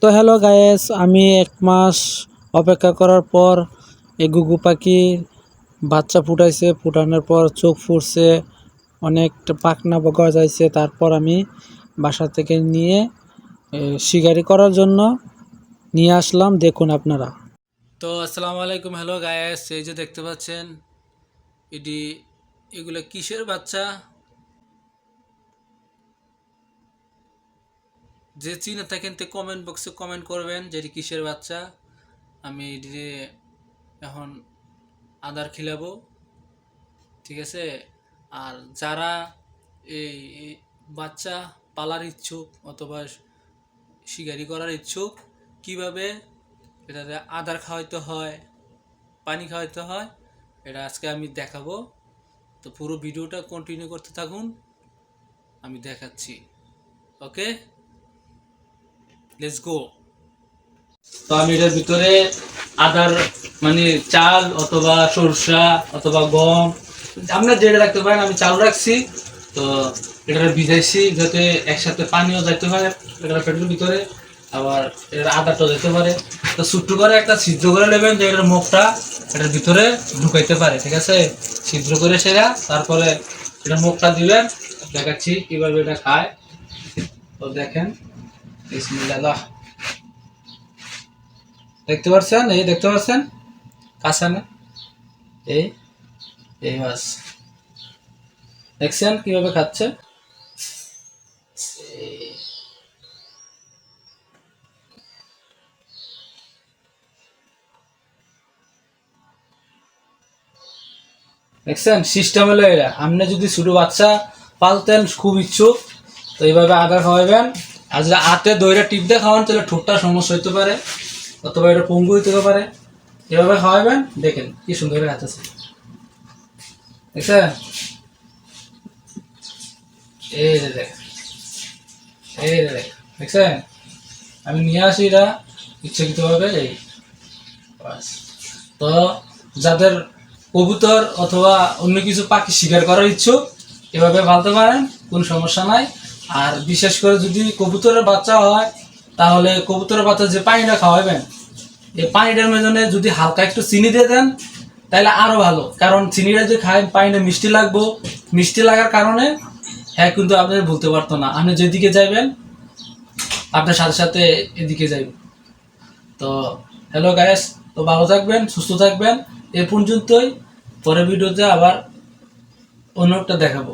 তো hello guys, আমি 1 মাস অপেক্ষা করার পর এই ঘুঘু পাখি বাচ্চা ফুটাইছে। ফুটানোর পর চোখ ফুটছে, অনেকটা পাখনা গজাইছে। তারপর আমি বাসা থেকে নিয়ে শিকারি করার জন্য নিয়ে আসলাম। দেখুন আপনারা। তো আসসালামু আলাইকুম, হ্যালো গায়েস। এই যে দেখতে পাচ্ছেন এগুলো কিসের বাচ্চা? যে চিনে থাকেন তে কমেন্ট বক্সে কমেন্ট করবেন যে এটি কিসের বাচ্চা। আমি এটি এখন আদার খিলাবো, ঠিক আছে। আর যারা এই বাচ্চা পালার ইচ্ছুক অথবা শিকারি করার ইচ্ছুক, কিভাবে এটাতে আদার খাওয়াইতে হয়, পানি খাওয়াইতে হয়, এটা আজকে আমি দেখাবো। তো পুরো ভিডিওটা কন্টিনিউ করতে থাকুন, আমি দেখাচ্ছি। ওকে, লেটস গো। তো আমি এটার ভিতরে আদার মানে চাল অথবা সরষা অথবা গম, আপনার যেটা রাখতে পারেন। আমি চাল রাখছি, তো এটা ভিজাইছি যাতে একসাথে পানিও যাইতে পারে এটার পেটের ভিতরে, আবার এটার আদাটাও যেতে পারে। তো ছোট্ট করে একটা ছিদ্র করে নেবেন যে এটার মুখটা এটার ভিতরে ঢুকাইতে পারে, ঠিক আছে। ছিদ্র করে সেরা তারপরে এটার মুখটা দিবেন। দেখাচ্ছি কিভাবে এটা খায়। তো দেখেন, বিসমিল্লাহ। দেখতে পাচ্ছেন, এই দেখতে পাচ্ছেন কাছানে এই এই মাছ দেখছেন কিভাবে খাচ্ছে। দেখছেন সিস্টেম হলো এটা। আপনি যদি ছোট বাচ্চা পালতেন খুব ইচ্ছুক, তো এইভাবে আদা খাওয়াবেন। আর যদি হাতে দইটা টিপ দিয়ে খাওয়ান তাহলে ঠোঁটটা সমস্যা হতে পারে, অথবা এটা পঙ্গু হইতে পারে। এভাবে খাওয়াবেন, দেখেন কি সুন্দর খাচ্ছে। দেখছেন, এই যে দেখ, এই যে দেখ, দেখছেন। আমি নিয়ে আসি এটা ইচ্ছাকৃতভাবে। এই বাস। তো যাদের কবুতর অথবা অন্য কিছু পাখি শিকার করার ইচ্ছুক, এভাবে পালতে পারেন, কোনো সমস্যা নাই। আর বিশেষ করে যদি কবুতরের বাচ্চা হয়, তাহলে কবুতরের বাচ্চা যে পানিটা খাওয়াবেন, এই পানিটার মধ্যে যদি হালকা একটু চিনি দিয়ে দেন তাহলে আরো ভালো। কারণ চিনিটা যে খায় পানিটা মিষ্টি লাগবো, মিষ্টি লাগার কারণে হ্যাঁ কিন্তু আপনি বলতে পারতো না। আপনি যেদিকে যাইবেন আপনার সাথে সাথে এদিকে যাইবেন। তো হ্যালো গাইস, তো ভালো থাকবেন, সুস্থ থাকবেন। এ পর্যন্তই। পরের ভিডিওতে আবার অন্য একটা দেখাবো।